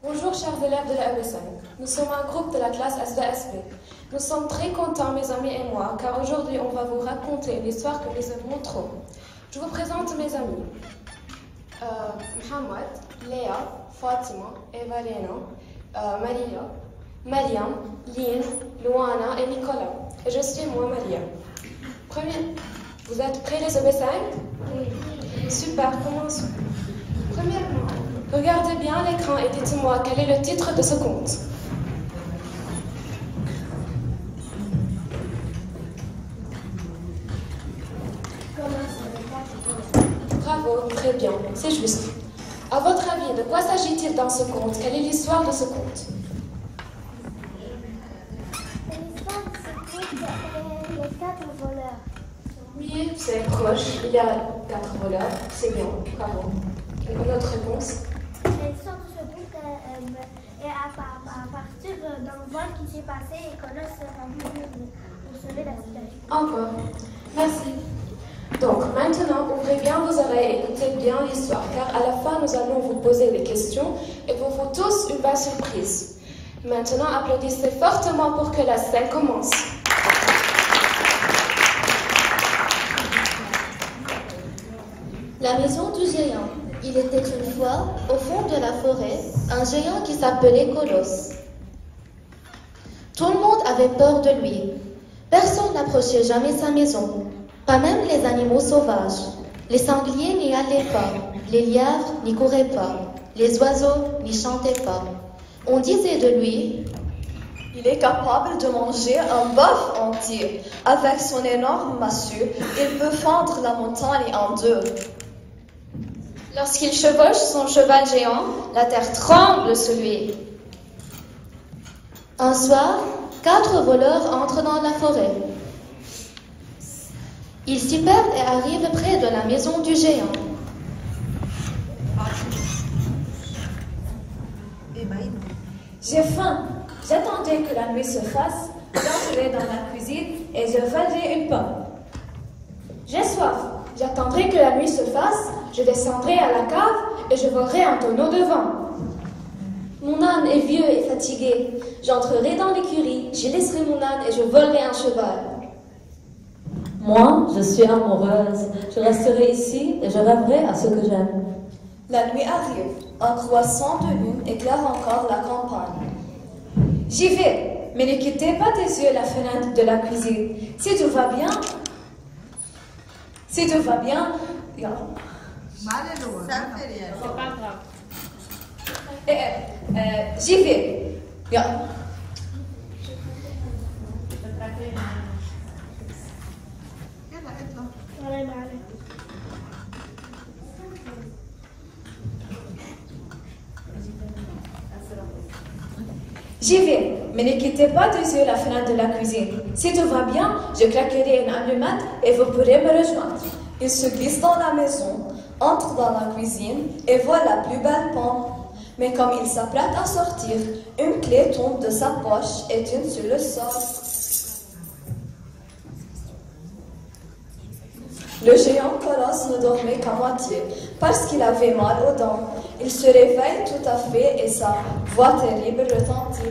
Bonjour chers élèves de la ME5. Nous sommes un groupe de la classe SVSB. Nous sommes très contents, mes amis et moi, car aujourd'hui on va vous raconter une histoire que nous aimons trop. Je vous présente mes amis. Mohamed, Léa, Fatima, Evalena, Maria, Mariam, Lynn, Luana et Nicolas. Et je suis moi, Maria. Vous êtes prêts les EB5? Oui. Super, commençons. Premièrement, regardez bien l'écran et dites-moi quel est le titre de ce conte. Bravo, très bien, c'est juste. À votre avis, de quoi s'agit-il dans ce conte? Quelle est l'histoire de ce conte? L'histoire de ce conte est les 4 voleurs. Oui, c'est proche. Il y a 4 voleurs. C'est bien, bravo. Quelle est notre réponse? L'histoire de ce conte est à partir d'un vol qui s'est passé et Colos s'est rendu pour sauver la situation. Encore. Merci. Donc, maintenant, ouvrez bien vos oreilles et écoutez bien l'histoire, car à la fin, nous allons vous poser des questions et pour vous tous, une belle surprise. Maintenant, applaudissez fortement pour que la scène commence. La maison du géant. Il était une fois, au fond de la forêt, un géant qui s'appelait Colos. Tout le monde avait peur de lui. Personne n'approchait jamais sa maison, pas même les animaux sauvages. Les sangliers n'y allaient pas, les lièvres n'y couraient pas, les oiseaux n'y chantaient pas. On disait de lui: il est capable de manger un bœuf entier. Avec son énorme massue, il peut fendre la montagne en deux. Lorsqu'il chevauche son cheval géant, la terre tremble sous lui. Un soir, 4 voleurs entrent dans la forêt. Ils s'y perdent et arrivent près de la maison du géant. J'ai faim. J'attendais que la nuit se fasse. J'entrerai dans la cuisine et je valerai une pomme. J'ai soif. J'attendrai que la nuit se fasse. Je descendrai à la cave et je volerai un tonneau de vin. Mon âne est vieux et fatigué. J'entrerai dans l'écurie, j'y laisserai mon âne et je volerai un cheval. Moi, je suis amoureuse. Je resterai ici et je rêverai à ce que j'aime. La nuit arrive. Un croissant de lune éclaire encore la campagne. J'y vais, mais ne quittez pas des yeux la fenêtre de la cuisine. Si tout va bien... C'est pas grave. J'y vais. J'y vais, mais ne quittez pas des yeux la fenêtre de la cuisine. Si tout va bien, je claquerai une allumette et vous pourrez me rejoindre. Il se glisse dans la maison, entre dans la cuisine et voit la plus belle pomme. Mais comme il s'apprête à sortir, une clé tombe de sa poche et tombe sur le sol. Le géant Colos ne dormait qu'à moitié, parce qu'il avait mal aux dents. Il se réveille tout à fait et sa voix terrible retentit.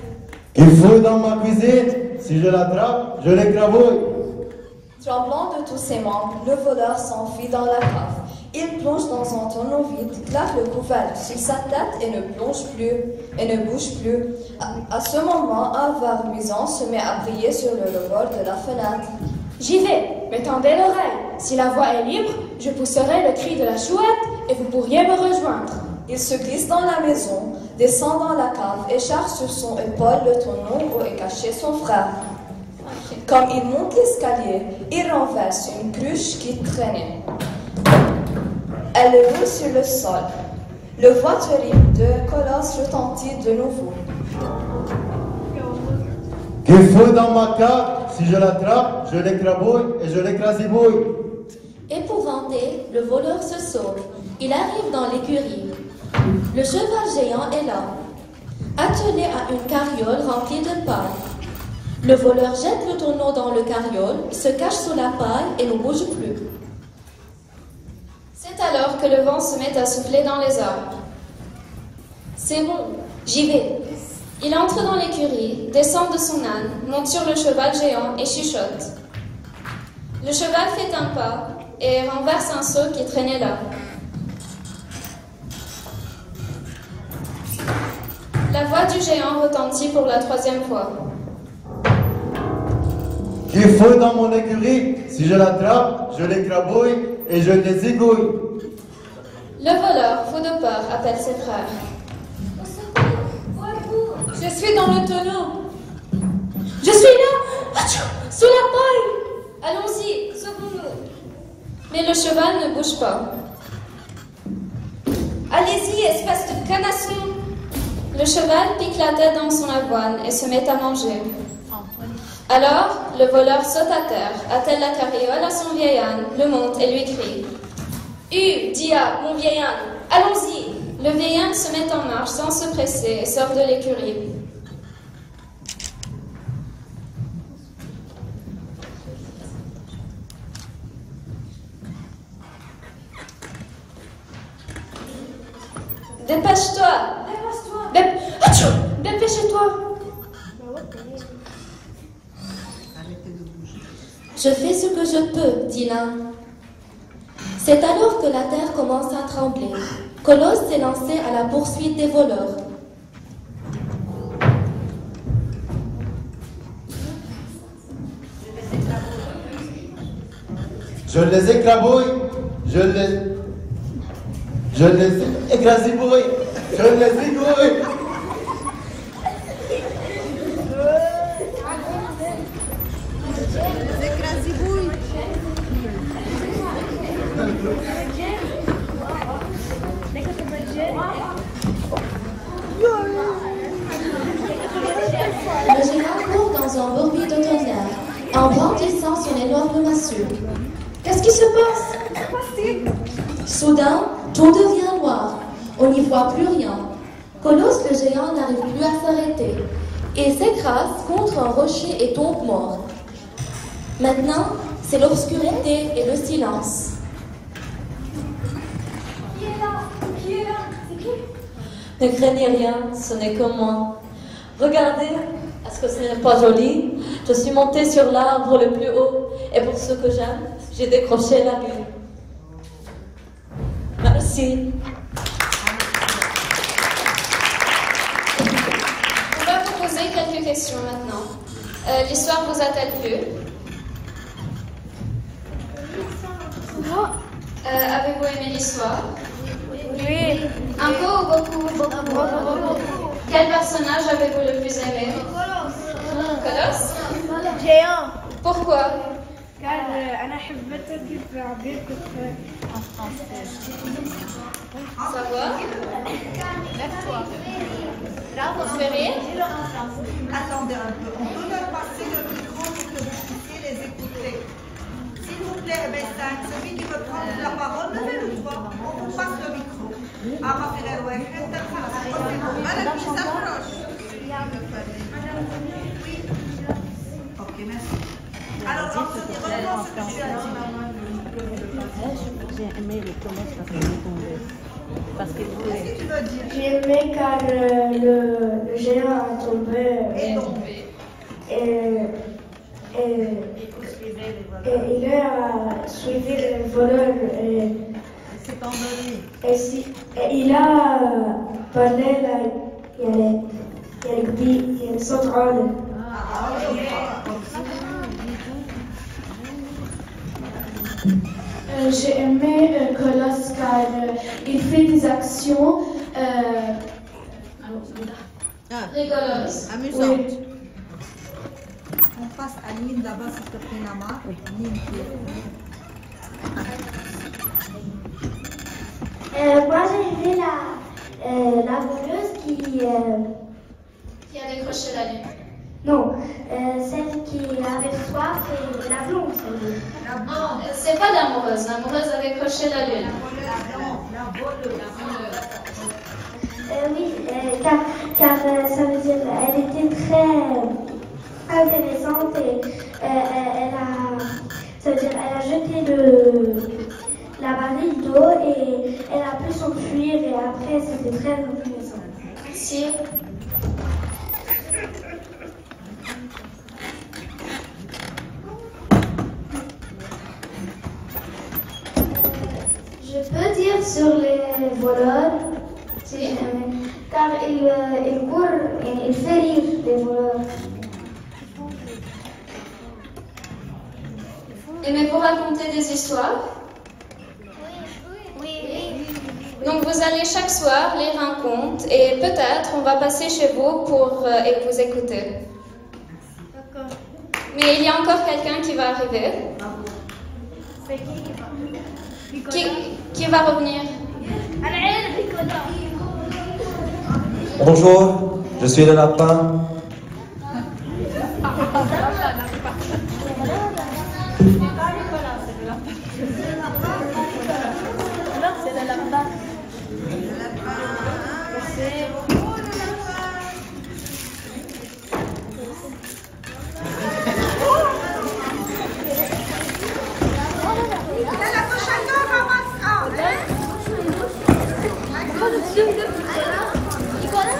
Il fouille dans ma cuisine. Si je l'attrape, je l'écrabouille. Tremblant de tous ses membres, le voleur s'enfuit dans la cave. Il plonge dans un tonneau vide, claque le couvercle sur sa tête et ne bouge plus. À ce moment, un verre luisant se met à briller sur le rebord de la fenêtre. J'y vais, mais tendez l'oreille. Si la voie est libre, je pousserai le cri de la chouette et vous pourriez me rejoindre. Il se glisse dans la maison, descend dans la cave et charge sur son épaule le tonneau où est caché son frère. Comme il monte l'escalier, il renverse une cruche qui traînait. Elle roule sur le sol. Le voix terrible de Colos retentit de nouveau. Qu'il fouille dans ma cave. Si je l'attrape, je l'écrabouille et je l'écrasibouille. Épouvanté, le voleur se sauve. Il arrive dans l'écurie. Le cheval géant est là, attelé à une carriole remplie de paille. Le voleur jette le tonneau dans le carriole, se cache sous la paille et ne bouge plus. C'est alors que le vent se met à souffler dans les arbres. C'est bon, j'y vais. Il entre dans l'écurie, descend de son âne, monte sur le cheval géant et chuchote. Le cheval fait un pas et renverse un seau qui traînait là. La voix du géant retentit pour la 3e fois. Qui fouille dans mon écurie, si je l'attrape, je l'écrabouille et je les égouille. Le voleur, fou de peur, appelle ses frères. Je suis dans le tonneau. Je suis là, sous la paille. Allons-y, sauvons-nous. Mais le cheval ne bouge pas. Allez-y, espèce de canasson. Le cheval pique la tête dans son avoine et se met à manger. Alors, le voleur saute à terre, attelle la carriole à son vieil âne, le monte et lui crie. Dia, mon vieil âne, allons-y. Le vieil âne se met en marche sans se presser et sort de l'écurie. Dépêche-toi. Dépêche-toi. Je fais ce que je peux, dit l'un. C'est alors que la terre commence à trembler. Colosse s'est lancé à la poursuite des voleurs. Je les écrabouille, je les écrasibouille, je les égouille. Le géant court dans un bourbier de tonnerre, en brandissant son énorme massue. Qu'est-ce qui se passe? Soudain, tout devient noir. On n'y voit plus rien. Colosse le géant n'arrive plus à s'arrêter et s'écrase contre un rocher et tombe mort. Maintenant, c'est l'obscurité et le silence. Qui est là? C'est qui? Ne craignez rien, ce n'est que moi. Regardez, est-ce que ce n'est pas joli? Je suis montée sur l'arbre le plus haut et pour ce que j'aime, j'ai décroché la lune. Merci. On va vous poser quelques questions maintenant. L'histoire vous a-t-elle plu? Avez-vous aimé l'histoire? Oui. Un peu ou beaucoup? Quel personnage avez-vous le plus aimé? Colosse? Géant. Pourquoi? car أنا حبيته كيف عبير كنت en français. Savoir? Vous fait rire? Attendez un peu, on peut leur passer le micro pour que vous puissiez les écouter. S'il vous plaît, Bessan, celui qui veut prendre la parole, levez-le toi, on vous passe le micro. Ah, ma frère, ouais, madame qui s'approche. Ok, merci. Alors, Anthony, reprends ce que tu as dit. J'ai aimé le Colosse parce qu'il voulait. Qu'est-ce que tu veux dire? J'ai aimé car le géant a tombé. Et il a suivi les voleurs et il a parlé là, il y a صوت عالي. J'ai aimé Colosse car il fait des actions rigolotes. Amusantes. On passe à Nîmes là-bas, s'il te plaît, Nama. Nîmes. Moi j'ai aimé la voleuse qui Qui a décroché la lune? non, celle qui avait soif et la blonde. Non, c'est pas l'amoureuse. L'amoureuse a décroché la lune. Oui, car ça veut dire elle était très intéressante et ça veut dire elle a jeté la barrique d'eau et elle a pu s'enfuir et après c'était très intéressant. Ici. Je peux dire sur les voleurs, car il court et il fait rire les voleurs. Aimez-vous raconter des histoires? Oui. Donc vous allez chaque soir lire un conte et peut-être on va passer chez vous pour vous écouter. D'accord. Mais il y a encore quelqu'un qui va arriver. C'est Qui va revenir? Bonjour, je suis le lapin. Nicolas?